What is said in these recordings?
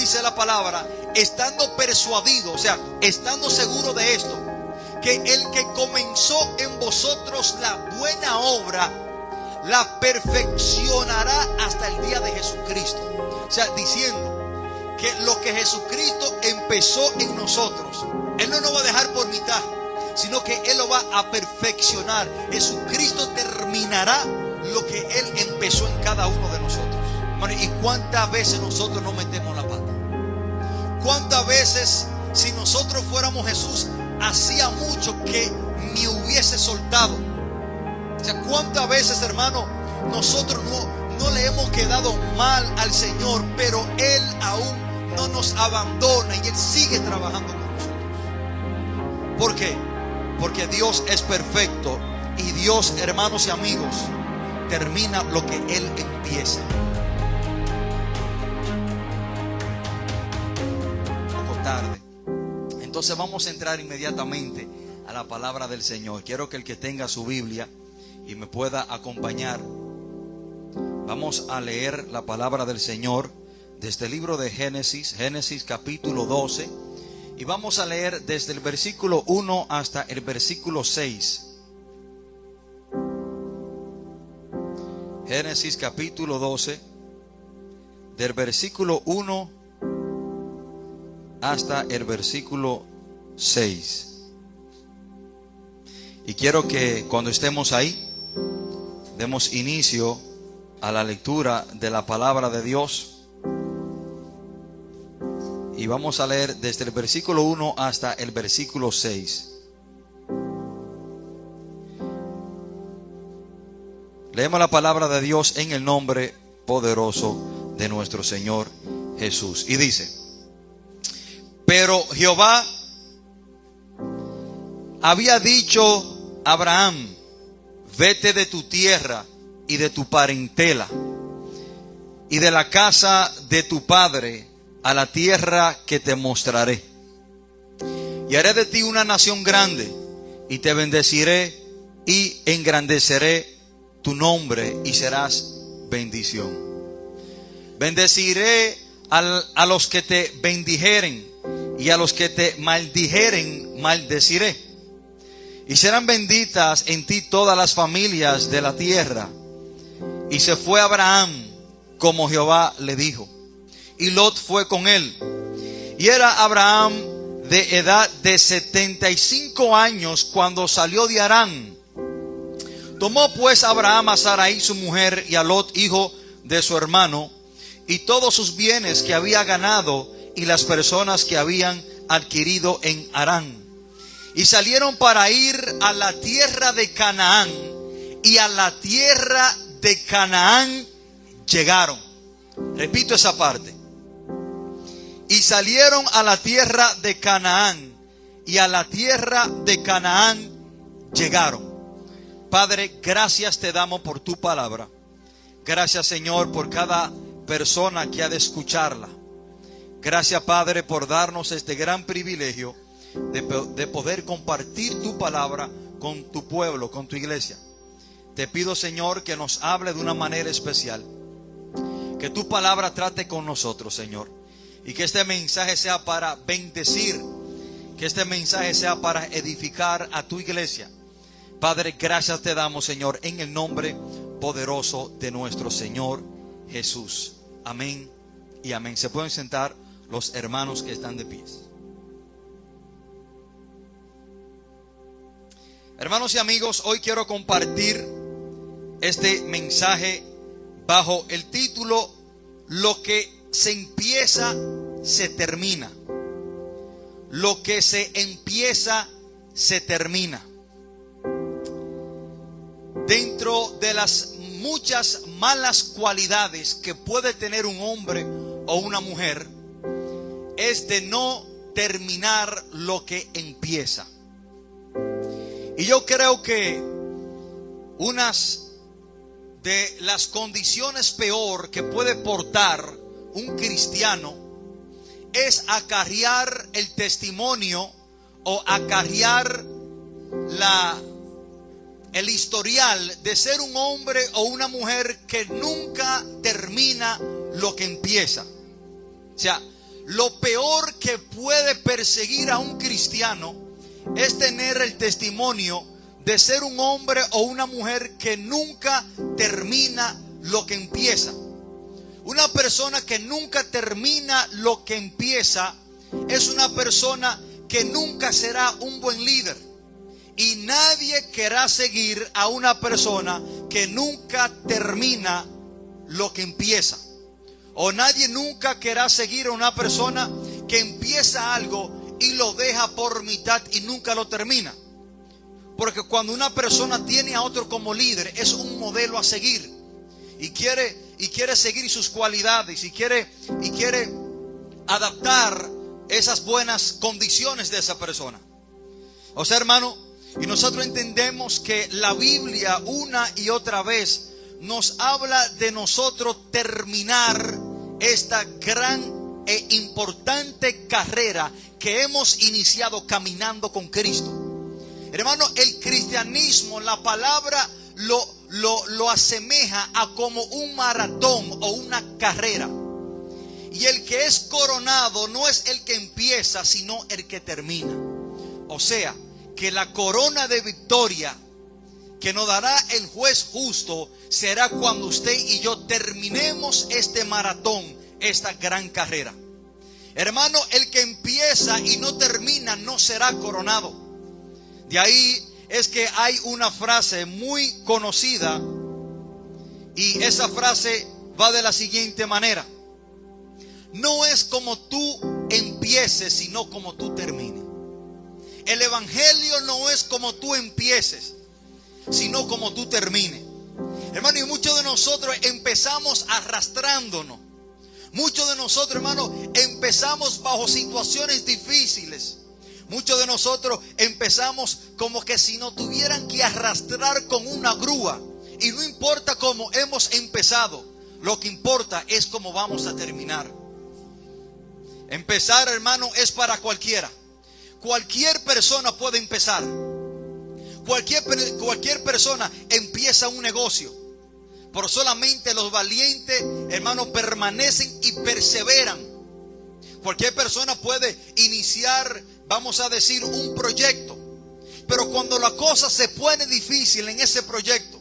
dice la palabra, estando persuadido, o sea, estando seguro de esto, que el que comenzó en vosotros la buena obra, la perfeccionará hasta el día de Jesucristo. O sea, diciendo que lo que Jesucristo empezó en nosotros, Él no nos va a dejar por mitad, sino que Él lo va a perfeccionar. Jesucristo terminará lo que Él empezó en cada uno de nosotros. Bueno, ¿y cuántas veces nosotros nos metemos la pata? ¿Cuántas veces, si nosotros fuéramos Jesús, hacía mucho que ni hubiese soltado? O sea, ¿cuántas veces, hermano, nosotros no le hemos quedado mal al Señor, pero Él aún no nos abandona y Él sigue trabajando con nosotros? ¿Por qué? Porque Dios es perfecto y Dios, hermanos y amigos, termina lo que Él empieza. Un poco tarde. Entonces vamos a entrar inmediatamente a la palabra del Señor. Quiero que el que tenga su Biblia y me pueda acompañar, vamos a leer la palabra del Señor desde el libro de Génesis, Génesis capítulo 12, y vamos a leer desde el versículo 1 hasta el versículo 6. Génesis capítulo 12, del versículo 1 hasta el versículo 6. Y quiero que cuando estemos ahí, demos inicio a la lectura de la palabra de Dios. Y vamos a leer desde el versículo 1 hasta el versículo 6. Leemos la palabra de Dios en el nombre poderoso de nuestro Señor Jesús. Y dice: pero Jehová había dicho a Abraham: vete de tu tierra y de tu parentela y de la casa de tu padre a la tierra que te mostraré. Y haré de ti una nación grande, y te bendeciré y engrandeceré tu nombre, y serás bendición. Bendeciré a los que te bendijeren, y a los que te maldijeren maldeciré. Y serán benditas en ti todas las familias de la tierra. Y se fue Abraham como Jehová le dijo, y Lot fue con él. Y era Abraham de edad de 75 años cuando salió de Harán. Tomó pues Abraham a Sarai su mujer y a Lot hijo de su hermano, y todos sus bienes que había ganado y las personas que habían adquirido en Harán. Y salieron para ir a la tierra de Canaán, y a la tierra de Canaán llegaron. Repito esa parte. Y salieron a la tierra de Canaán, y a la tierra de Canaán llegaron. Padre, gracias te damos por tu palabra. Gracias, Señor, por cada persona que ha de escucharla. Gracias, Padre, por darnos este gran privilegio de poder compartir tu palabra con tu pueblo, con tu iglesia. Te pido, Señor, que nos hable de una manera especial. Que tu palabra trate con nosotros, Señor. Y que este mensaje sea para bendecir. Que este mensaje sea para edificar a tu iglesia. Padre, gracias te damos, Señor, en el nombre poderoso de nuestro Señor Jesús. Amén y amén. Se pueden sentar los hermanos que están de pie. Hermanos y amigos, hoy quiero compartir este mensaje bajo el título: lo que se empieza, se termina. Lo que se empieza, se termina. Dentro de las muchas malas cualidades que puede tener un hombre o una mujer, es de no terminar lo que empieza. Y yo creo que unas de las condiciones peor que puede portar un cristiano es acarrear el testimonio o acarrear el historial de ser un hombre o una mujer que nunca termina lo que empieza. O sea, lo peor que puede perseguir a un cristiano es tener el testimonio de ser un hombre o una mujer que nunca termina lo que empieza. Una persona que nunca termina lo que empieza es una persona que nunca será un buen líder. Y nadie querrá seguir a una persona que nunca termina lo que empieza. O nadie nunca querrá seguir a una persona que empieza algo y lo deja por mitad y nunca lo termina. Porque cuando una persona tiene a otro como líder, es un modelo a seguir. Y quiere seguir sus cualidades y quiere adaptar esas buenas condiciones de esa persona. O sea, hermano, y nosotros entendemos que la Biblia una y otra vez nos habla de nosotros terminar esta gran e importante carrera que hemos iniciado caminando con Cristo. Hermano, el cristianismo, la palabra lo asemeja a como un maratón o una carrera. Y el que es coronado no es el que empieza, sino el que termina. O sea, que la corona de victoria que nos dará el juez justo será cuando usted y yo terminemos este maratón, esta gran carrera. Hermano, el que empieza y no termina no será coronado. De ahí es que hay una frase muy conocida y esa frase va de la siguiente manera: no es como tú empieces, sino como tú termines. El evangelio no es como tú empieces, sino como tú termines. Hermano, y muchos de nosotros empezamos arrastrándonos. Muchos de nosotros, hermano, empezamos bajo situaciones difíciles. Muchos de nosotros empezamos como que si nos tuvieran que arrastrar con una grúa. Y no importa cómo hemos empezado, lo que importa es cómo vamos a terminar. Empezar, hermano, es para cualquiera. Cualquier persona puede empezar. Cualquier persona empieza un negocio. Pero solamente los valientes, hermanos, permanecen y perseveran. Cualquier persona puede iniciar, vamos a decir, un proyecto. Pero cuando la cosa se pone difícil en ese proyecto,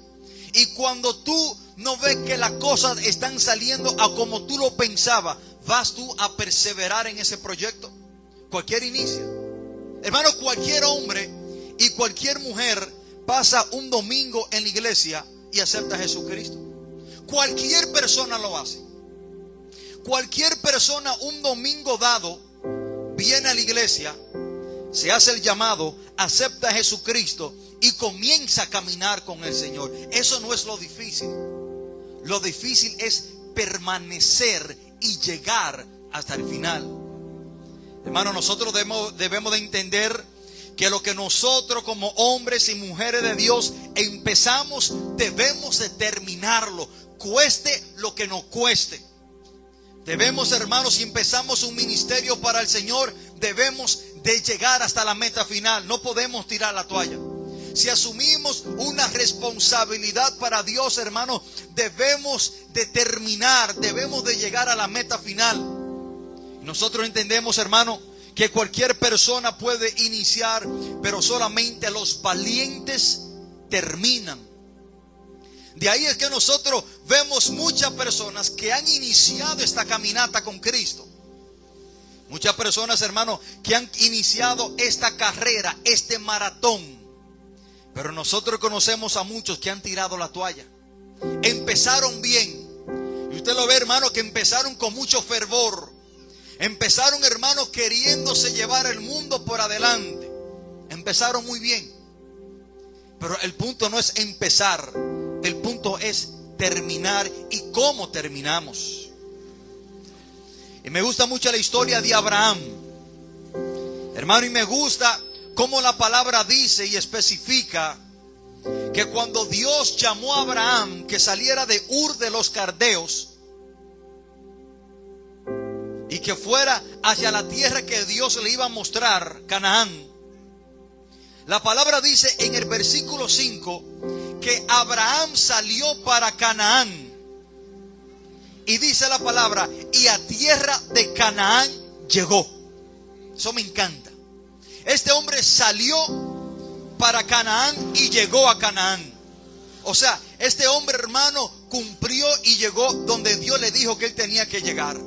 y cuando tú no ves que las cosas están saliendo a como tú lo pensabas, ¿vas tú a perseverar en ese proyecto? Cualquier inicia. Hermano, cualquier hombre y cualquier mujer pasa un domingo en la iglesia y acepta a Jesucristo. Cualquier persona lo hace. Cualquier persona un domingo dado viene a la iglesia, se hace el llamado, acepta a Jesucristo y comienza a caminar con el Señor. Eso no es lo difícil. Lo difícil es permanecer y llegar hasta el final. Hermano, nosotros debemos de entender que lo que nosotros como hombres y mujeres de Dios empezamos, debemos de terminarlo, cueste lo que nos cueste. Debemos, hermanos, si empezamos un ministerio para el Señor, debemos de llegar hasta la meta final. No podemos tirar la toalla. Si asumimos una responsabilidad para Dios, hermanos, debemos de terminar, debemos de llegar a la meta final. Nosotros entendemos, hermano, que cualquier persona puede iniciar, pero solamente los valientes terminan. De ahí es que nosotros vemos muchas personas que han iniciado esta caminata con Cristo. Muchas personas, hermano, que han iniciado esta carrera, este maratón. Pero nosotros conocemos a muchos que han tirado la toalla. Empezaron bien. Y usted lo ve, hermano, que empezaron con mucho fervor. Empezaron, hermanos, queriéndose llevar el mundo por adelante. Empezaron muy bien. Pero el punto no es empezar. El punto es terminar. ¿Y cómo terminamos? Y me gusta mucho la historia de Abraham. Hermano, y me gusta cómo la palabra dice y especifica que cuando Dios llamó a Abraham que saliera de Ur de los Caldeos y que fuera hacia la tierra que Dios le iba a mostrar, Canaán. La palabra dice en el versículo 5 que Abraham salió para Canaán. Y dice la palabra, y a tierra de Canaán llegó. Eso me encanta. Este hombre salió para Canaán y llegó a Canaán. O sea, este hombre, hermano, cumplió y llegó donde Dios le dijo que él tenía que llegar.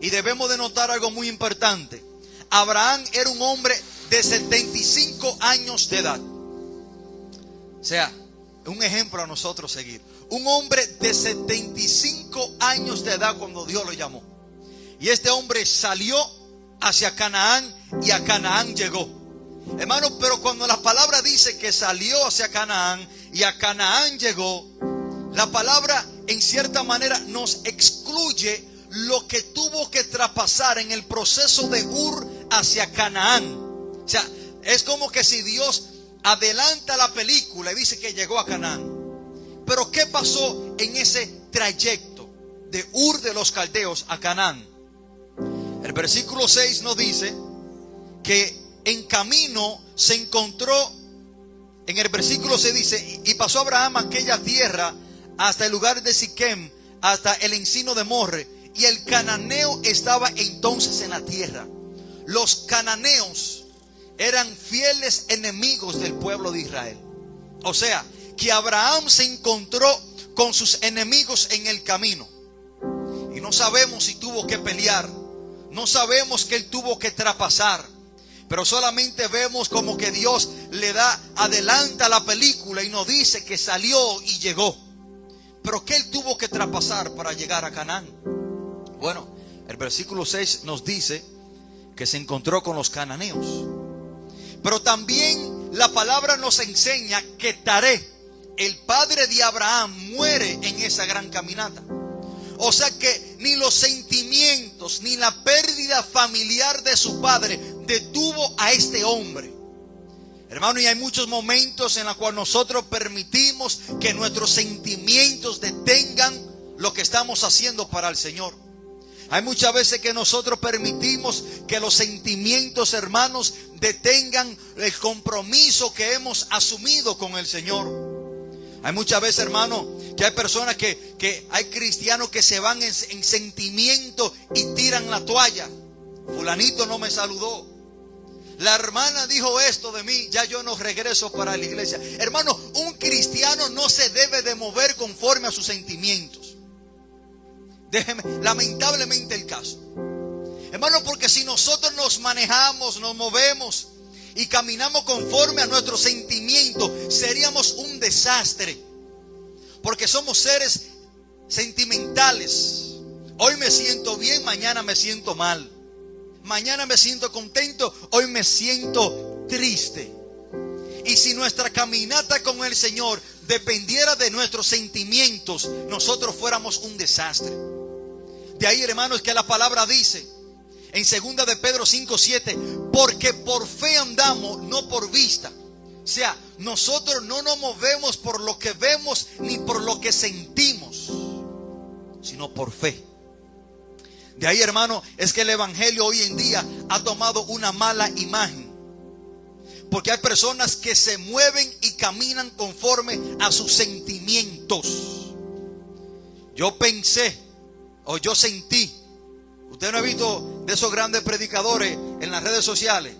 Y debemos de notar algo muy importante. Abraham era un hombre de 75 años de edad. O sea, un ejemplo a nosotros seguir. Un hombre de 75 años de edad cuando Dios lo llamó. Y este hombre salió hacia Canaán y a Canaán llegó. Hermano, pero cuando la palabra dice que salió hacia Canaán y a Canaán llegó, la palabra en cierta manera nos excluye lo que tuvo que traspasar en el proceso de Ur hacia Canaán. O sea, es como que si Dios adelanta la película y dice que llegó a Canaán. Pero ¿qué pasó en ese trayecto de Ur de los Caldeos a Canaán? El versículo 6 nos dice que en camino se encontró, en el versículo 6 dice, y pasó Abraham aquella tierra hasta el lugar de Siquem, hasta el encino de Morre, y el cananeo estaba entonces en la tierra. Los cananeos eran fieles enemigos del pueblo de Israel. O sea, que Abraham se encontró con sus enemigos en el camino. Y no sabemos si tuvo que pelear, no sabemos que él tuvo que traspasar, pero solamente vemos como que Dios le adelanta la película y nos dice que salió y llegó. Pero ¿qué él tuvo que traspasar para llegar a Canaán? Bueno, el versículo 6 nos dice que se encontró con los cananeos. Pero también la palabra nos enseña que Taré, el padre de Abraham, muere en esa gran caminata. O sea que ni los sentimientos ni la pérdida familiar de su padre detuvo a este hombre. Hermano, y hay muchos momentos en los cuales nosotros permitimos que nuestros sentimientos detengan lo que estamos haciendo para el Señor. Hay muchas veces que nosotros permitimos que los sentimientos, hermanos, detengan el compromiso que hemos asumido con el Señor. Hay muchas veces, hermano, que hay personas que hay cristianos que se van en sentimiento y tiran la toalla. Fulanito no me saludó. La hermana dijo esto de mí, ya yo no regreso para la iglesia. Hermano, un cristiano no se debe de mover conforme a sus sentimientos. Déjeme, lamentablemente el caso. Hermano, porque si nosotros nos manejamos, nos movemos y caminamos conforme a nuestros sentimientos, seríamos un desastre. Porque somos seres sentimentales. Hoy me siento bien, mañana me siento mal. Mañana me siento contento, hoy me siento triste. Y si nuestra caminata con el Señor dependiera de nuestros sentimientos, nosotros fuéramos un desastre. De ahí, hermanos, que la palabra dice en 2 de Pedro 5:7, porque por fe andamos, no por vista. O sea, nosotros no nos movemos por lo que vemos ni por lo que sentimos, sino por fe. De ahí, hermano, es que el evangelio hoy en día ha tomado una mala imagen. Porque hay personas que se mueven y caminan conforme a sus sentimientos. Yo pensé o yo sentí. Usted no ha visto de esos grandes predicadores en las redes sociales.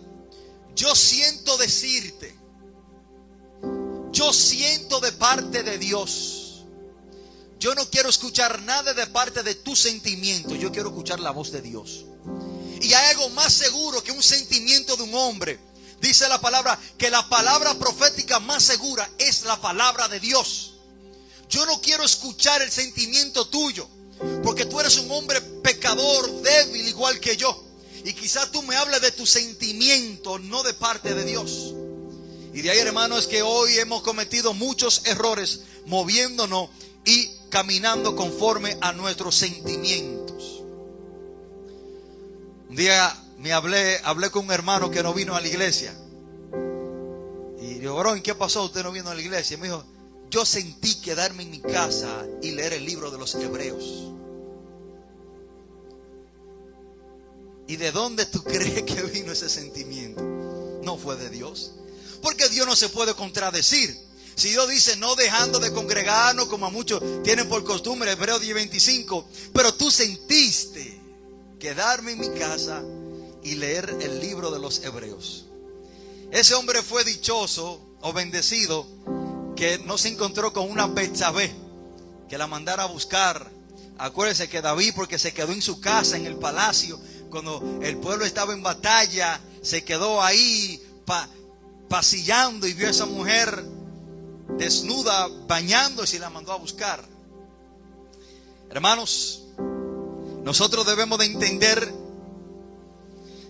Yo siento decirte. Yo siento de parte de Dios. Yo no quiero escuchar nada de parte de tu sentimiento. Yo quiero escuchar la voz de Dios. Y hay algo más seguro que un sentimiento de un hombre. Dice la palabra que la palabra profética más segura es la palabra de Dios. Yo no quiero escuchar el sentimiento tuyo, porque tú eres un hombre pecador, débil, igual que yo. Y quizás tú me hables de tu sentimiento, no de parte de Dios. Y de ahí, hermano, es que hoy hemos cometido muchos errores moviéndonos y caminando conforme a nuestros sentimientos. Un día hablé con un hermano que no vino a la iglesia. Y digo, varón, ¿qué pasó? Usted no vino a la iglesia. Y me dijo, yo sentí quedarme en mi casa y leer el libro de los Hebreos. ¿Y de dónde tú crees que vino ese sentimiento? No fue de Dios. Porque Dios no se puede contradecir. Si Dios dice no dejando de congregarnos, como a muchos tienen por costumbre, Hebreos 10:25, pero tú sentiste quedarme en mi casa y leer el libro de los Hebreos. Ese hombre fue dichoso o bendecido que no se encontró con una Betsabé que la mandara a buscar. Acuérdense que David, porque se quedó en su casa, en el palacio, cuando el pueblo estaba en batalla, se quedó ahí pasillando y vio a esa mujer desnuda bañándose y la mandó a buscar. Hermanos, nosotros debemos de entender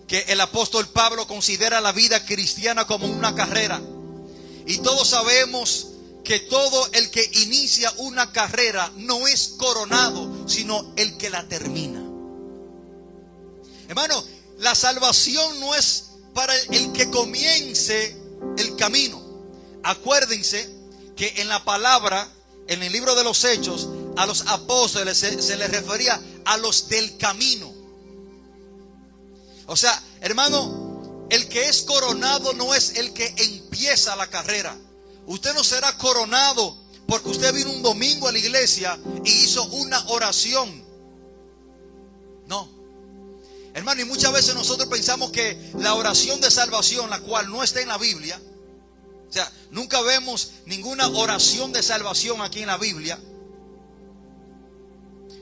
que el apóstol Pablo considera la vida cristiana como una carrera. Y todos sabemos que todo el que inicia una carrera no es coronado, sino el que la termina. Hermano, la salvación no es para el que comience el camino. Acuérdense que en la palabra, en el libro de los Hechos, a los apóstoles se les refería a los del camino. O sea, hermano, el que es coronado no es el que empieza la carrera. Usted no será coronado porque usted vino un domingo a la iglesia y hizo una oración. No. Hermano, y muchas veces nosotros pensamos que la oración de salvación, la cual no está en la Biblia, o sea, nunca vemos ninguna oración de salvación aquí en la Biblia.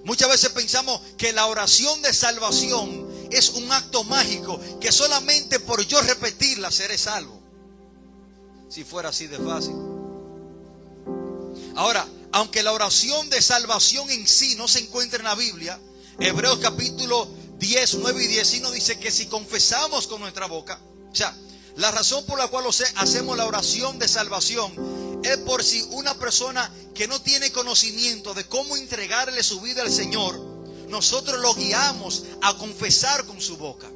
Muchas veces pensamos que la oración de salvación es un acto mágico, que solamente por yo repetirla seré salvo. Si fuera así de fácil. Ahora, aunque la oración de salvación en sí no se encuentra en la Biblia, Hebreos capítulo 10, 9 y 10 nos dice que si confesamos con nuestra boca, o sea, la razón por la cual hacemos la oración de salvación es por si una persona que no tiene conocimiento de cómo entregarle su vida al Señor, nosotros lo guiamos a confesar con su boca.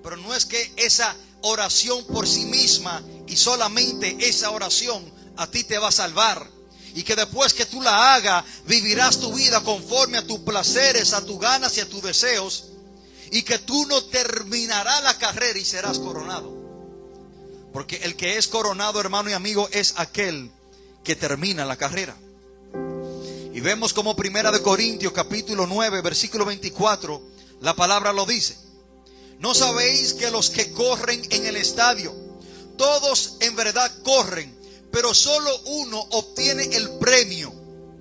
Pero no es que esa oración por sí misma y solamente esa oración a ti te va a salvar. Y que después que tú la hagas, vivirás tu vida conforme a tus placeres, a tus ganas y a tus deseos. Y que tú no terminarás la carrera y serás coronado. Porque el que es coronado, hermano y amigo, es aquel que termina la carrera. Y vemos como Primera de Corintios capítulo 9 versículo 24, la palabra lo dice: ¿no sabéis que los que corren en el estadio, todos en verdad corren, pero solo uno obtiene el premio?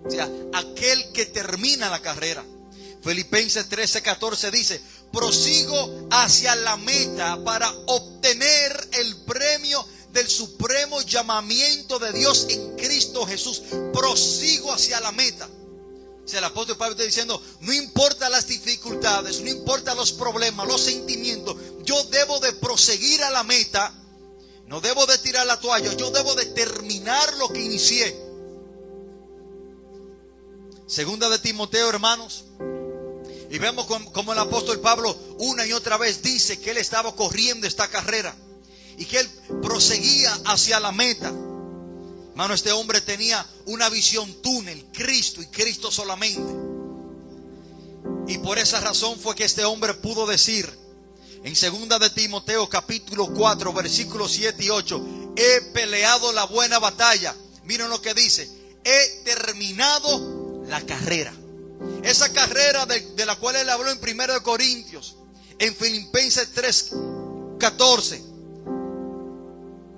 O sea, aquel que termina la carrera. Filipenses 13:14 dice: prosigo hacia la meta para obtener el premio del supremo llamamiento de Dios en Cristo Jesús. Prosigo hacia la meta. O sea, el apóstol Pablo está diciendo: no importa las dificultades, no importa los problemas, los sentimientos, yo debo de proseguir a la meta. No debo de tirar la toalla, yo debo de terminar lo que inicié. Segunda de Timoteo, hermanos, y vemos como el apóstol Pablo una y otra vez dice que él estaba corriendo esta carrera y que él proseguía hacia la meta. Hermano, este hombre tenía una visión túnel, Cristo y Cristo solamente. Y por esa razón fue que este hombre pudo decir en segunda de Timoteo capítulo 4 versículos 7 y 8: he peleado la buena batalla. Miren lo que dice: he terminado la carrera. Esa carrera de la cual él habló en 1 Corintios, en Filipenses 3:14.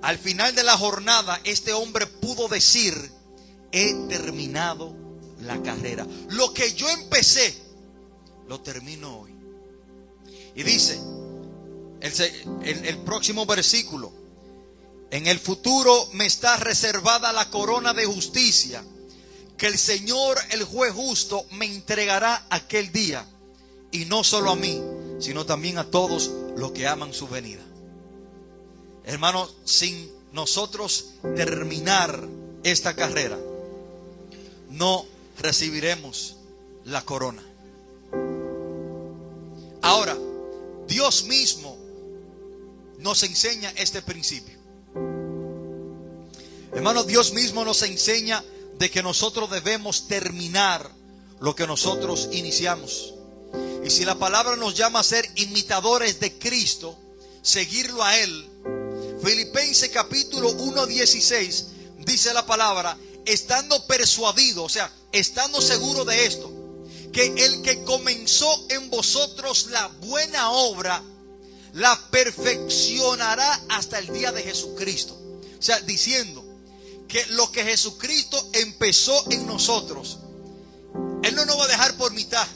Al final de la jornada, este hombre pudo decir: he terminado la carrera. Lo que yo empecé, lo termino hoy. Y dice el próximo versículo: en el futuro me está reservada la corona de justicia, que el Señor, el juez justo, me entregará aquel día. Y no solo a mí, sino también a todos los que aman su venida. Hermanos, sin nosotros terminar esta carrera, no recibiremos la corona. Ahora, Dios mismo nos enseña este principio. Hermanos, Dios mismo nos enseña de que nosotros debemos terminar lo que nosotros iniciamos. Y si la palabra nos llama a ser imitadores de Cristo, seguirlo a Él, Filipenses capítulo 1:16 dice la palabra: estando persuadido, o sea, estando seguro de esto, que el que comenzó en vosotros la buena obra, la perfeccionará hasta el día de Jesucristo. O sea, diciendo que lo que Jesucristo empezó en nosotros, Él no nos va a dejar por mitad,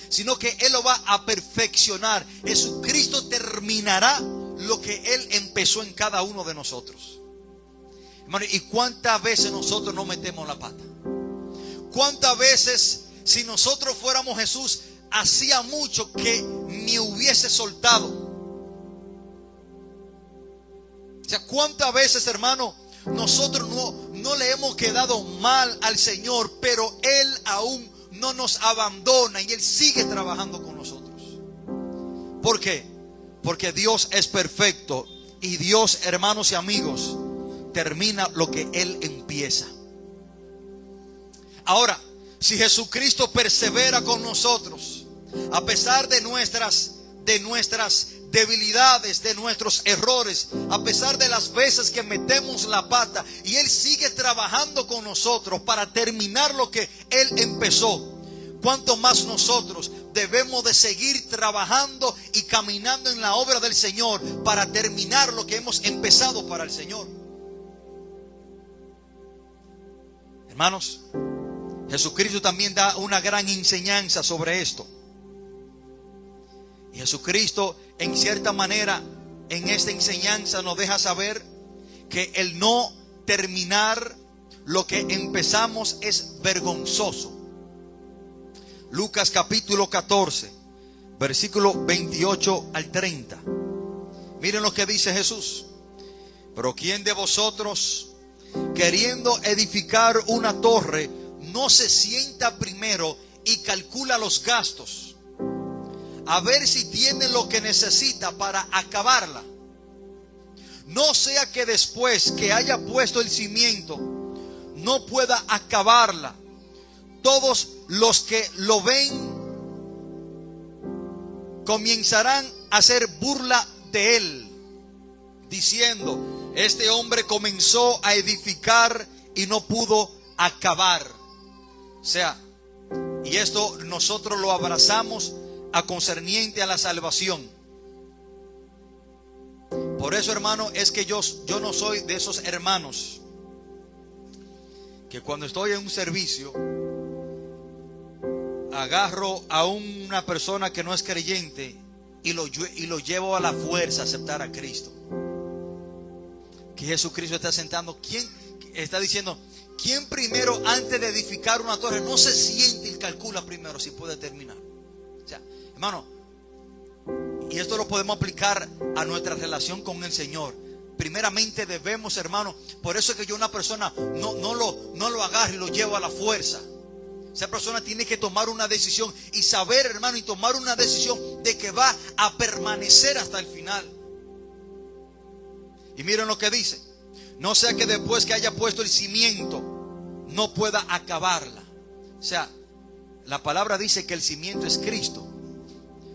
sino que Él lo va a perfeccionar. Jesucristo terminará lo que Él empezó en cada uno de nosotros. Hermano, ¿y cuántas veces nosotros no metemos la pata? ¿Cuántas veces, si nosotros fuéramos Jesús, hacía mucho que me hubiese soltado? O sea, ¿cuántas veces, hermano, nosotros no le hemos quedado mal al Señor, pero Él aún no nos abandona y Él sigue trabajando con nosotros? ¿Por qué? Porque Dios es perfecto y Dios, hermanos y amigos, termina lo que Él empieza. Ahora, si Jesucristo persevera con nosotros, a pesar de nuestras debilidades, de nuestros errores, a pesar de las veces que metemos la pata, y Él sigue trabajando con nosotros para terminar lo que Él empezó, ¿cuánto más nosotros debemos de seguir trabajando y caminando en la obra del Señor para terminar lo que hemos empezado para el Señor? Hermanos, Jesucristo también da una gran enseñanza sobre esto. Y Jesucristo, en cierta manera, en esta enseñanza nos deja saber que el no terminar lo que empezamos es vergonzoso. Lucas capítulo 14, versículo 28 al 30. Miren lo que dice Jesús. Pero ¿quién de vosotros, queriendo edificar una torre, no se sienta primero y calcula los gastos, a ver si tiene lo que necesita para acabarla? No sea que después que haya puesto el cimiento no pueda acabarla. Todos los que lo ven comenzarán a hacer burla de él, diciendo: este hombre comenzó a edificar y no pudo acabar. O sea, y esto nosotros lo abrazamos a concerniente a la salvación. Por eso, hermano, es que yo no soy de esos hermanos que cuando estoy en un servicio agarro a una persona que no es creyente y lo llevo a la fuerza a aceptar a Cristo. Que Jesucristo está sentando, ¿quién está diciendo? ¿Quién primero, antes de edificar una torre, no se siente y calcula primero si puede terminar? O sea, hermano, y esto lo podemos aplicar a nuestra relación con el Señor. Primeramente debemos, hermano, por eso es que yo una persona no lo agarro y lo llevo a la fuerza. Esa persona tiene que tomar una decisión y saber, hermano, y tomar una decisión de que va a permanecer hasta el final. Y miren lo que dice: no sea que después que haya puesto el cimiento no pueda acabarla. O sea, la palabra dice que el cimiento es Cristo.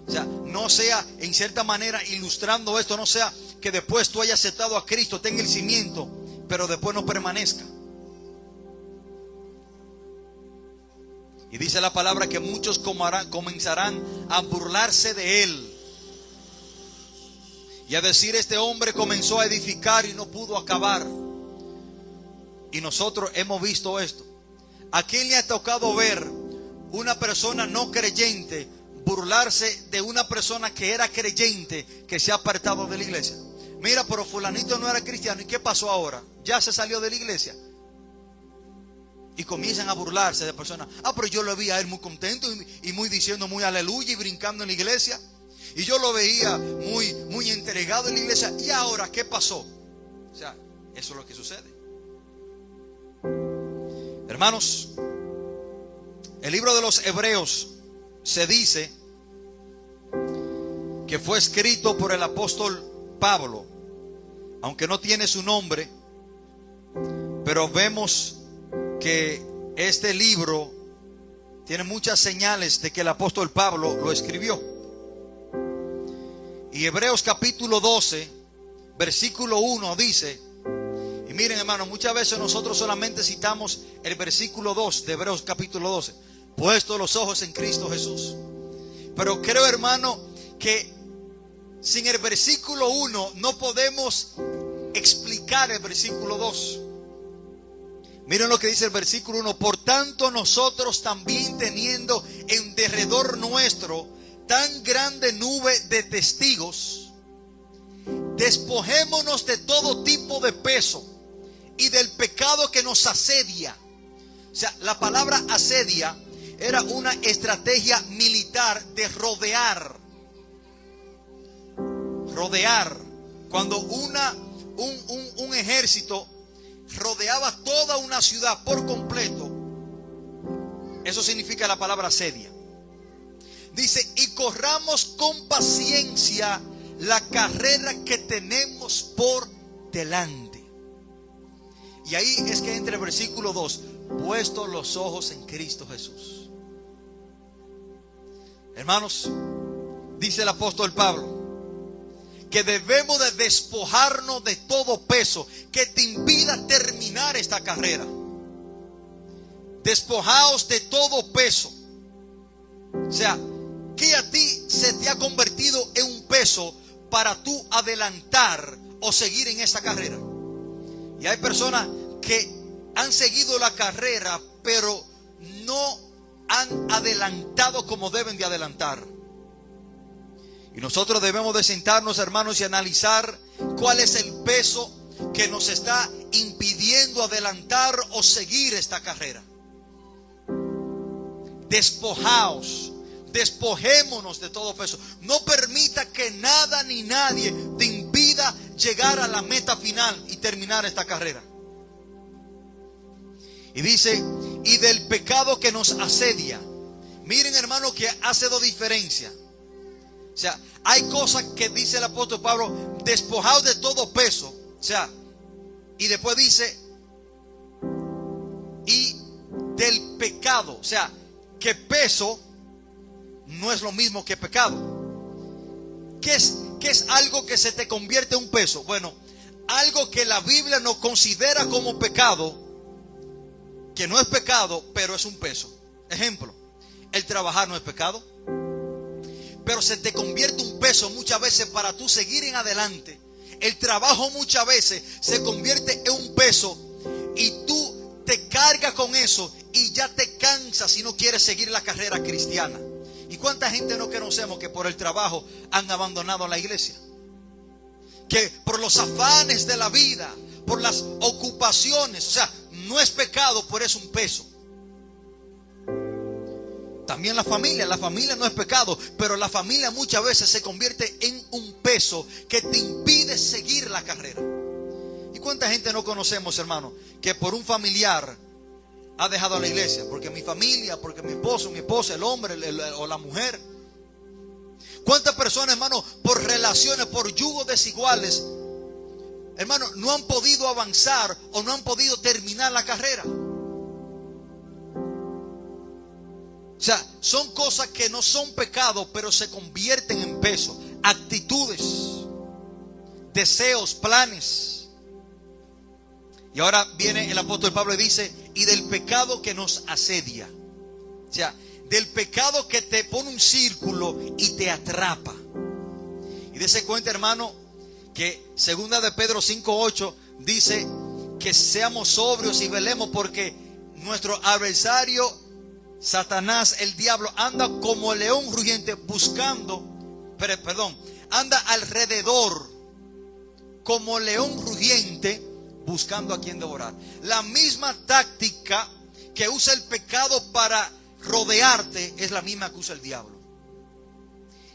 O sea, no sea, en cierta manera, ilustrando esto, no sea que después tú hayas aceptado a Cristo, tenga el cimiento, pero después no permanezca. Y dice la palabra que muchos comenzarán a burlarse de él y a decir: este hombre comenzó a edificar y no pudo acabar. Y nosotros hemos visto esto. ¿A quién le ha tocado ver una persona no creyente burlarse de una persona que era creyente, que se ha apartado de la iglesia? Mira, pero fulanito no era cristiano, ¿y qué pasó ahora? Ya se salió de la iglesia. Y comienzan a burlarse de personas. Pero yo lo vi a él muy contento y muy diciendo muy aleluya y brincando en la iglesia. Y yo lo veía muy entregado en la iglesia. ¿Y ahora qué pasó? O sea, eso es lo que sucede. Hermanos, el libro de los Hebreos se dice que fue escrito por el apóstol Pablo, aunque no tiene su nombre, pero vemos que este libro tiene muchas señales de que el apóstol Pablo lo escribió. Y Hebreos capítulo 12, versículo 1 dice, y miren, hermano, muchas veces nosotros solamente citamos el versículo 2 de Hebreos capítulo 12, puesto los ojos en Cristo Jesús. Pero creo, hermano, que sin el versículo 1 no podemos explicar el versículo 2. Miren lo que dice el versículo 1. Por tanto, nosotros también, teniendo en derredor nuestro tan grande nube de testigos, despojémonos de todo tipo de peso y del pecado que nos asedia. O sea, la palabra asedia era una estrategia militar de rodear. Rodear. Cuando un ejército rodeaba toda una ciudad por completo, eso significa la palabra asedia. Dice, y corramos con paciencia la carrera que tenemos por delante. Y ahí es que entra el versículo 2, puestos los ojos en Cristo Jesús. Hermanos, dice el apóstol Pablo que debemos de despojarnos de todo peso que te impida terminar esta carrera. Despojaos de todo peso. O sea, que a ti se te ha convertido en un peso para tú adelantar o seguir en esta carrera. Y hay personas que han seguido la carrera, pero no han adelantado como deben de adelantar. Y nosotros debemos de sentarnos, hermanos, y analizar cuál es el peso que nos está impidiendo adelantar o seguir esta carrera. Despojaos, despojémonos de todo peso. No permita que nada ni nadie te impida llegar a la meta final y terminar esta carrera. Y dice, y del pecado que nos asedia. Miren, hermano, que hace dos diferencias. O sea, hay cosas que dice el apóstol Pablo, despojados de todo peso. O sea, y después dice, y del pecado. O sea, que peso no es lo mismo que pecado. ¿Qué es algo que se te convierte en un peso? Bueno, algo que la Biblia no considera como pecado, que no es pecado, pero es un peso. Ejemplo, el trabajar no es pecado, pero se te convierte un peso muchas veces para tú seguir en adelante. El trabajo muchas veces se convierte en un peso y tú te cargas con eso y ya te cansas si no quieres seguir la carrera cristiana. ¿Y cuánta gente no conocemos que por el trabajo han abandonado la iglesia? Que por los afanes de la vida, por las ocupaciones, o sea, no es pecado, pero es un peso. También la familia no es pecado, pero la familia muchas veces se convierte en un peso que te impide seguir la carrera. ¿Y cuánta gente no conocemos, hermano, que por un familiar ha dejado la iglesia? Porque mi familia, porque mi esposa, el hombre o la mujer. ¿Cuántas personas, hermano, por relaciones, por yugos desiguales, hermano, no han podido avanzar o no han podido terminar la carrera? O sea, son cosas que no son pecado, pero se convierten en peso. Actitudes, deseos, planes. Y ahora viene el apóstol Pablo y dice, y del pecado que nos asedia. O sea, del pecado que te pone un círculo y te atrapa. Y dése cuenta, hermano, que segunda de Pedro 5:8 dice que seamos sobrios y velemos, porque nuestro adversario Satanás, el diablo, anda como león rugiente buscando, anda alrededor como león rugiente buscando a quien devorar. La misma táctica que usa el pecado para rodearte es la misma que usa el diablo.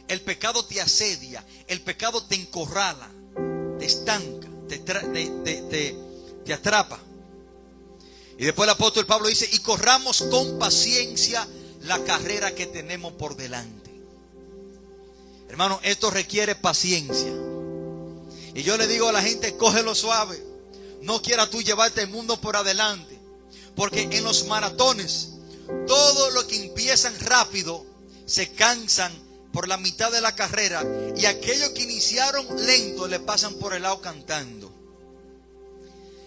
El pecado te asedia, el pecado te encorrala, te estanca, te atrapa. Y después el apóstol Pablo dice, y corramos con paciencia la carrera que tenemos por delante. Hermano, esto requiere paciencia. Y yo le digo a la gente, cógelo suave. No quieras tú llevarte el mundo por adelante. Porque en los maratones, todo lo que empiezan rápido, se cansan por la mitad de la carrera. Y aquellos que iniciaron lento, le pasan por el lado cantando.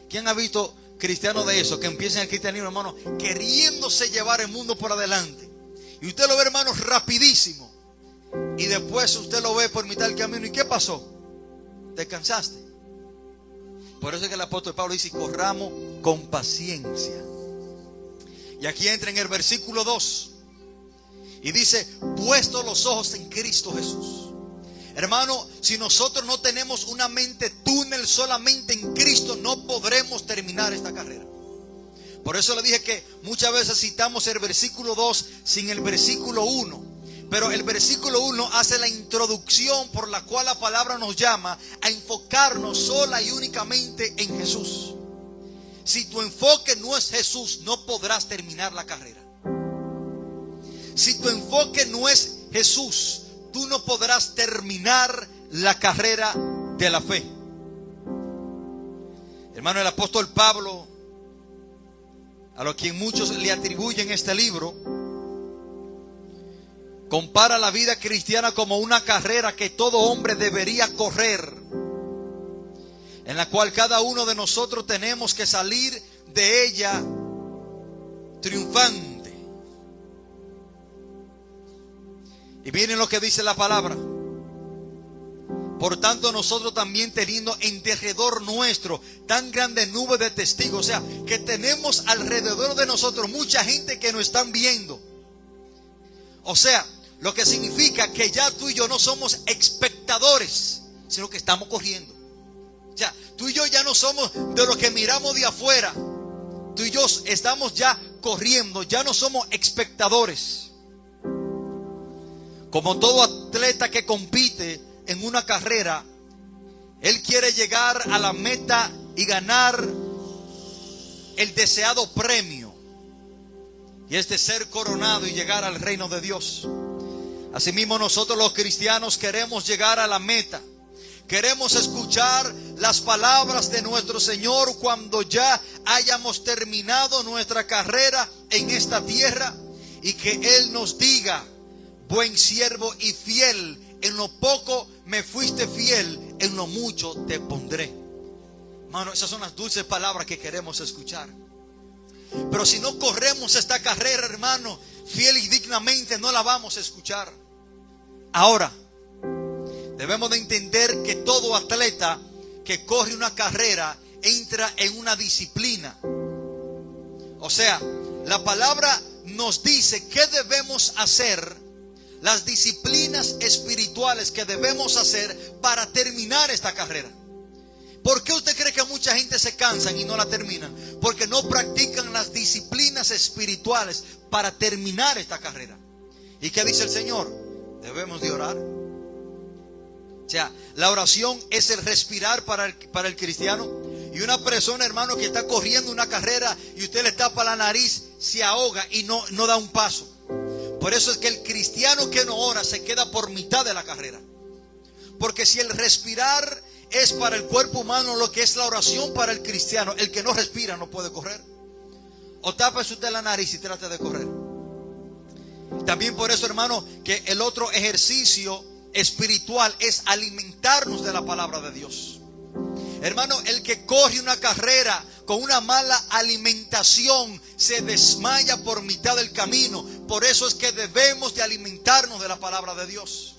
¿Quién ha visto cristianos de eso, que empiezan el cristianismo, hermano, queriéndose llevar el mundo por adelante? Y usted lo ve, hermano, rapidísimo. y después usted lo ve por mitad del camino. ¿Y qué pasó? Descansaste. Por eso es que el apóstol Pablo dice: corramos con paciencia. Y aquí entra en el versículo 2 y dice: puesto los ojos en Cristo Jesús. Hermano, si nosotros no tenemos una mente túnel solamente en Cristo, no podremos terminar esta carrera. Por eso le dije que muchas veces citamos el versículo 2 sin el versículo 1. Pero el versículo 1 hace la introducción por la cual la palabra nos llama a enfocarnos sola y únicamente en Jesús. Si tu enfoque no es Jesús, no podrás terminar la carrera. Si tu enfoque no es Jesús, tú no podrás terminar la carrera de la fe. Hermano, el apóstol Pablo, a lo que muchos le atribuyen este libro, compara la vida cristiana como una carrera que todo hombre debería correr, en la cual cada uno de nosotros tenemos que salir de ella triunfante. Y miren lo que dice la palabra: por tanto, nosotros también, teniendo en derredor nuestro tan grande nube de testigos, o sea, que tenemos alrededor de nosotros mucha gente que nos están viendo. O sea, lo que significa que ya tú y yo no somos espectadores, sino que estamos corriendo. O sea, tú y yo ya no somos de los que miramos de afuera. Tú y yo estamos ya corriendo, ya no somos espectadores. Como todo atleta que compite en una carrera, él quiere llegar a la meta y ganar el deseado premio, y es de ser coronado y llegar al reino de Dios. Asimismo, nosotros los cristianos queremos llegar a la meta. Queremos escuchar las palabras de nuestro Señor cuando ya hayamos terminado nuestra carrera en esta tierra, y que Él nos diga: buen siervo y fiel, en lo poco me fuiste fiel, en lo mucho te pondré. Hermano, esas son las dulces palabras que queremos escuchar. Pero si no corremos esta carrera, hermano, fiel y dignamente, no la vamos a escuchar. Ahora, debemos de entender que todo atleta que corre una carrera entra en una disciplina. O sea, la palabra nos dice qué debemos hacer, las disciplinas espirituales que debemos hacer para terminar esta carrera. ¿Por qué usted cree que mucha gente se cansa y no la terminan? Porque no practican las disciplinas espirituales para terminar esta carrera. ¿Y qué dice el Señor? Debemos de orar. O sea, la oración es el respirar para el cristiano. Y una persona, hermano, que está corriendo una carrera y usted le tapa la nariz, se ahoga y no da un paso. Por eso es que el cristiano que no ora se queda por mitad de la carrera. Porque si el respirar es para el cuerpo humano lo que es la oración para el cristiano, el que no respira no puede correr. O tápese usted la nariz y trate de correr. También por eso, hermano, que el otro ejercicio espiritual es alimentarnos de la palabra de Dios. Hermano, el que corre una carrera con una mala alimentación se desmaya por mitad del camino. Por eso es que debemos de alimentarnos de la palabra de Dios.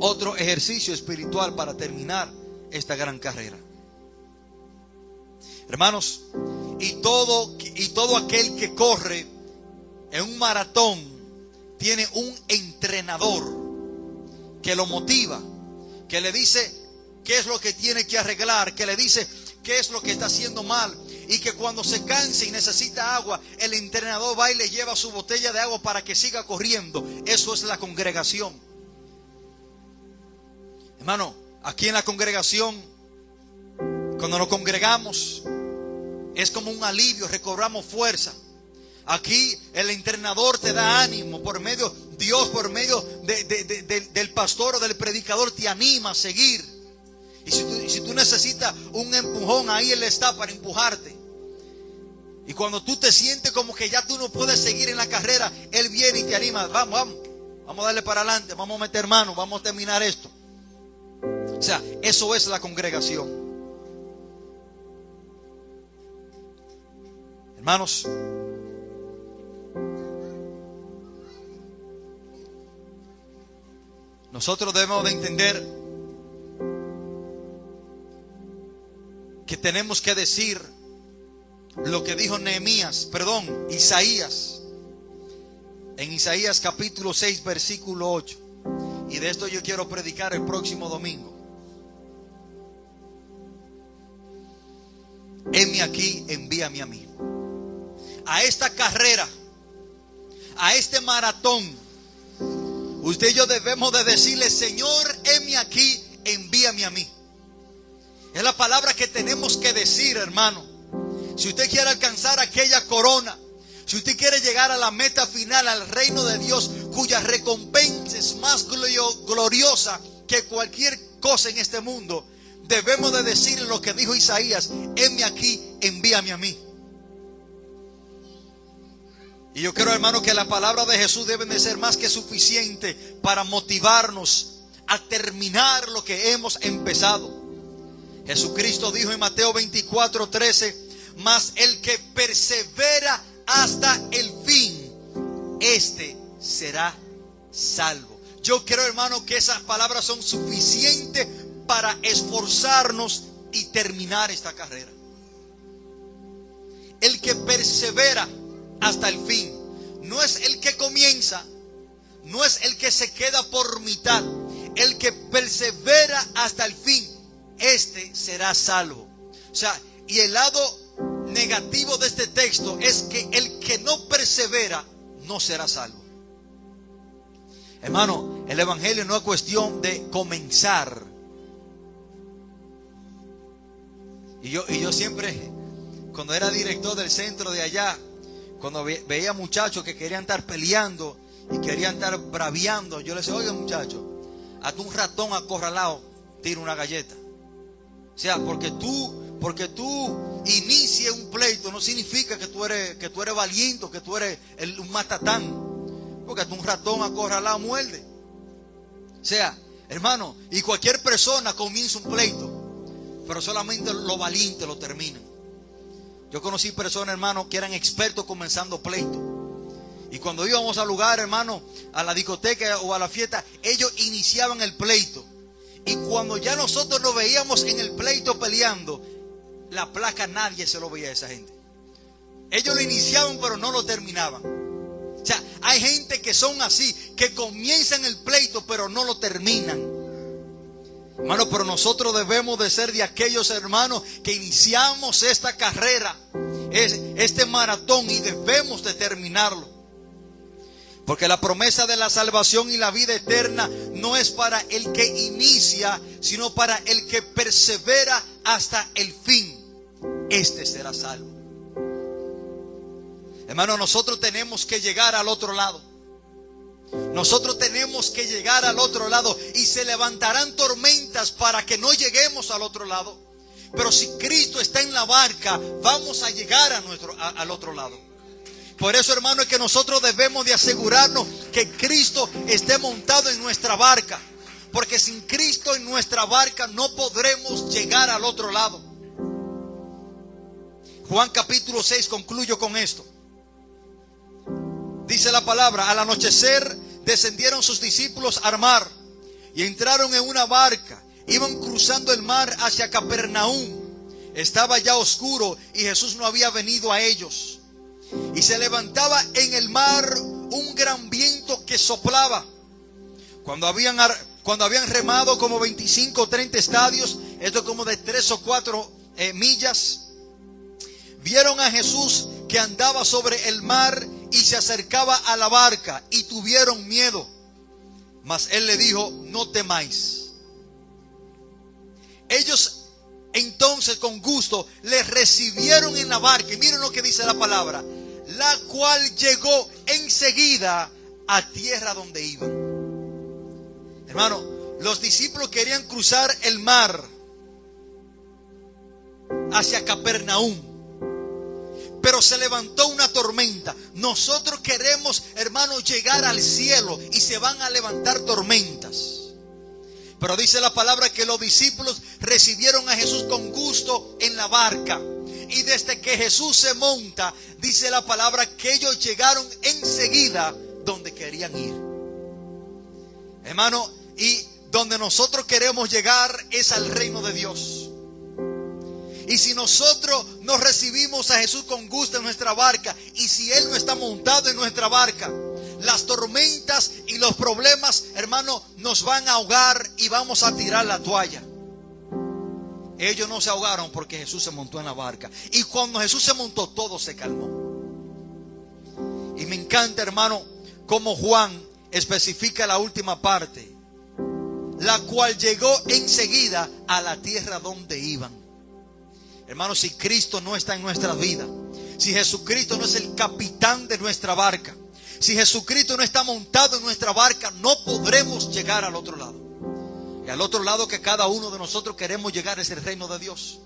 Otro ejercicio espiritual para terminar esta gran carrera. Hermanos, y todo aquel que corre en un maratón tiene un entrenador que lo motiva, que le dice qué es lo que tiene que arreglar, que le dice qué es lo que está haciendo mal, y que cuando se canse y necesita agua, el entrenador va y le lleva su botella de agua para que siga corriendo. Eso es la congregación. Hermano, aquí en la congregación, cuando nos congregamos, es como un alivio, recobramos fuerza. Aquí el entrenador te da ánimo por medio, Dios por medio del pastor o del predicador te anima a seguir. Y si tú necesitas un empujón, ahí Él está para empujarte. Y cuando tú te sientes como que ya tú no puedes seguir en la carrera, Él viene y te anima. Vamos a darle para adelante, vamos a meter mano, vamos a terminar esto. O sea, eso es la congregación. Hermanos, nosotros debemos de entender que tenemos que decir lo que dijo Isaías, en Isaías capítulo 6 versículo 8. Y de esto yo quiero predicar el próximo domingo. Heme aquí, envíame a mí. A esta carrera, a este maratón, usted y yo debemos de decirle: Señor, heme aquí, envíame a mí. Es la palabra que tenemos que decir, hermano. Si usted quiere alcanzar aquella corona, si usted quiere llegar a la meta final, al reino de Dios, cuya recompensa es más gloriosa que cualquier cosa en este mundo, debemos de decirle lo que dijo Isaías: heme aquí, envíame a mí. Y yo creo, hermano, que la palabra de Jesús debe de ser más que suficiente para motivarnos a terminar lo que hemos empezado. Jesucristo dijo en Mateo 24:13: mas el que persevera hasta el fin, este será salvo. Yo creo, hermano, que esas palabras son suficientes para esforzarnos y terminar esta carrera. El que persevera hasta el fin, no es el que comienza, no es el que se queda por mitad. El que persevera hasta el fin, este será salvo. O sea, y el lado negativo de este texto es que el que no persevera no será salvo. Hermano, el evangelio no es cuestión de comenzar. Y yo siempre, cuando era director del centro de allá, cuando veía muchachos que querían estar peleando y querían estar braviando, yo les decía: oiga, muchachos, hasta un ratón acorralado tira una galleta. O sea, porque tú inicies un pleito no significa que tú eres valiente, que tú eres un matatán. Porque hasta un ratón acorralado muerde. O sea, hermano, y cualquier persona comienza un pleito, pero solamente los valientes lo terminan. Yo conocí personas, hermano, que eran expertos comenzando pleitos. Y cuando íbamos al lugar, hermano, a la discoteca o a la fiesta, ellos iniciaban el pleito. Y cuando ya nosotros nos veíamos en el pleito peleando, la placa nadie se lo veía a esa gente. Ellos lo iniciaban pero no lo terminaban. O sea, hay gente que son así, que comienzan el pleito pero no lo terminan. Hermano, pero nosotros debemos de ser de aquellos hermanos que iniciamos esta carrera, este maratón, y debemos de terminarlo. Porque la promesa de la salvación y la vida eterna no es para el que inicia, sino para el que persevera hasta el fin. Este será salvo. Hermano, nosotros tenemos que llegar al otro lado. Nosotros tenemos que llegar al otro lado. Y se levantarán tormentas para que no lleguemos al otro lado. Pero si Cristo está en la barca, vamos a llegar al otro lado. Por eso, hermano, es que nosotros debemos de asegurarnos que Cristo esté montado en nuestra barca. Porque sin Cristo en nuestra barca no podremos llegar al otro lado. Juan capítulo 6, concluyo con esto. Dice la palabra: al anochecer descendieron sus discípulos al mar y entraron en una barca. Iban cruzando el mar hacia Capernaum. Estaba ya oscuro y Jesús no había venido a ellos. Y se levantaba en el mar un gran viento que soplaba. Cuando habían remado como 25 o 30 estadios, esto como de 3 o 4 millas, vieron a Jesús que andaba sobre el mar y se acercaba a la barca, y tuvieron miedo. Mas él le dijo: no temáis. Ellos entonces con gusto le recibieron en la barca. Y miren lo que dice la palabra: la cual llegó enseguida a tierra donde iban. Hermano, los discípulos querían cruzar el mar hacia Capernaum, pero se levantó una tormenta. Nosotros queremos, hermanos, llegar al cielo y se van a levantar tormentas. Pero dice la palabra que los discípulos recibieron a Jesús con gusto en la barca. Y desde que Jesús se monta, dice la palabra que ellos llegaron enseguida donde querían ir. Hermano, Y donde nosotros queremos llegar es al reino de Dios. Y si nosotros no recibimos a Jesús con gusto en nuestra barca, y si Él no está montado en nuestra barca, las tormentas y los problemas, hermano, nos van a ahogar y vamos a tirar la toalla. Ellos no se ahogaron porque Jesús se montó en la barca. Y cuando Jesús se montó, todo se calmó. Y me encanta, hermano, cómo Juan especifica la última parte, la cual llegó enseguida a la tierra donde iban. Hermano, si Cristo no está en nuestra vida, si Jesucristo no es el capitán de nuestra barca, si Jesucristo no está montado en nuestra barca, no podremos llegar al otro lado. Y al otro lado que cada uno de nosotros queremos llegar es el reino de Dios.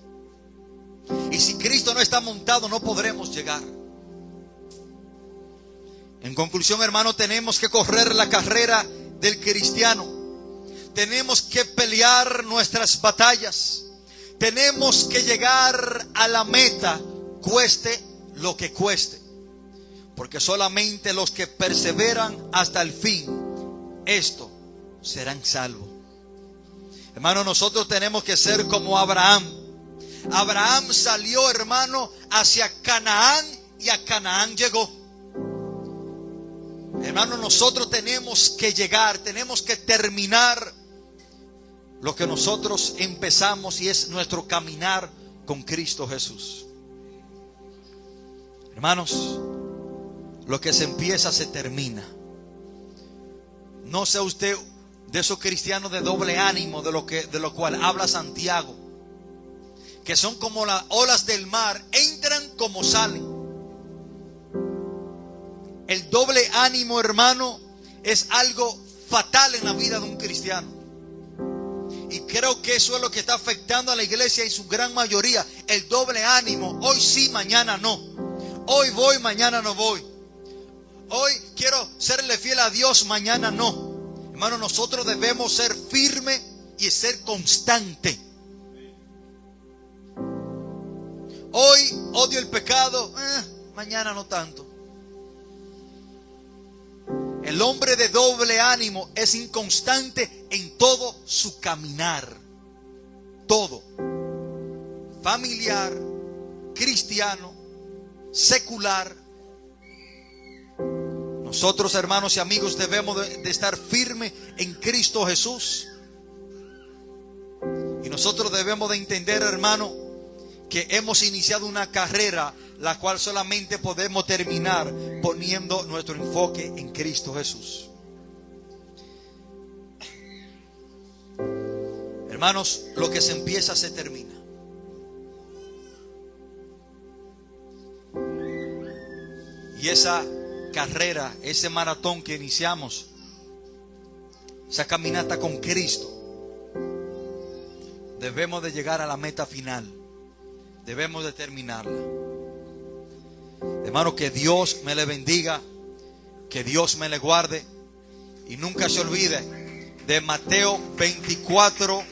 Y si Cristo no está montado, no podremos llegar. En conclusión, hermano, tenemos que correr la carrera del cristiano. Tenemos que pelear nuestras batallas. Tenemos que llegar a la meta, cueste lo que cueste. Porque solamente los que perseveran hasta el fin, estos serán salvos. Hermano, nosotros tenemos que ser como Abraham. Abraham salió, hermano, hacia Canaán y a Canaán llegó. Hermano, nosotros tenemos que llegar, tenemos que terminar lo que nosotros empezamos, y es nuestro caminar con Cristo Jesús. Hermanos, lo que se empieza se termina. No sea usted de esos cristianos de doble ánimo, de lo cual habla Santiago, que son como las olas del mar, entran como salen. El doble ánimo, hermano, es algo fatal en la vida de un cristiano. Y creo que eso es lo que está afectando a la iglesia en su gran mayoría. El doble ánimo, hoy sí, mañana no. Hoy voy, mañana no voy. Hoy quiero serle fiel a Dios, mañana no. Hermano, nosotros debemos ser firmes y ser constantes. Hoy odio el pecado, mañana no tanto. El hombre de doble ánimo es inconstante en todo su caminar. Todo. Familiar, cristiano, secular. Nosotros, hermanos y amigos, debemos de estar firmes en Cristo Jesús. Y nosotros debemos de entender, hermano, que hemos iniciado una carrera la cual solamente podemos terminar poniendo nuestro enfoque en Cristo Jesús. Hermanos, lo que se empieza se termina. Y esa carrera, ese maratón que iniciamos, esa caminata con Cristo, debemos de llegar a la meta final. Debemos de terminarla. Hermano, que Dios me le bendiga, que Dios me le guarde, y nunca se olvide de Mateo 24:14.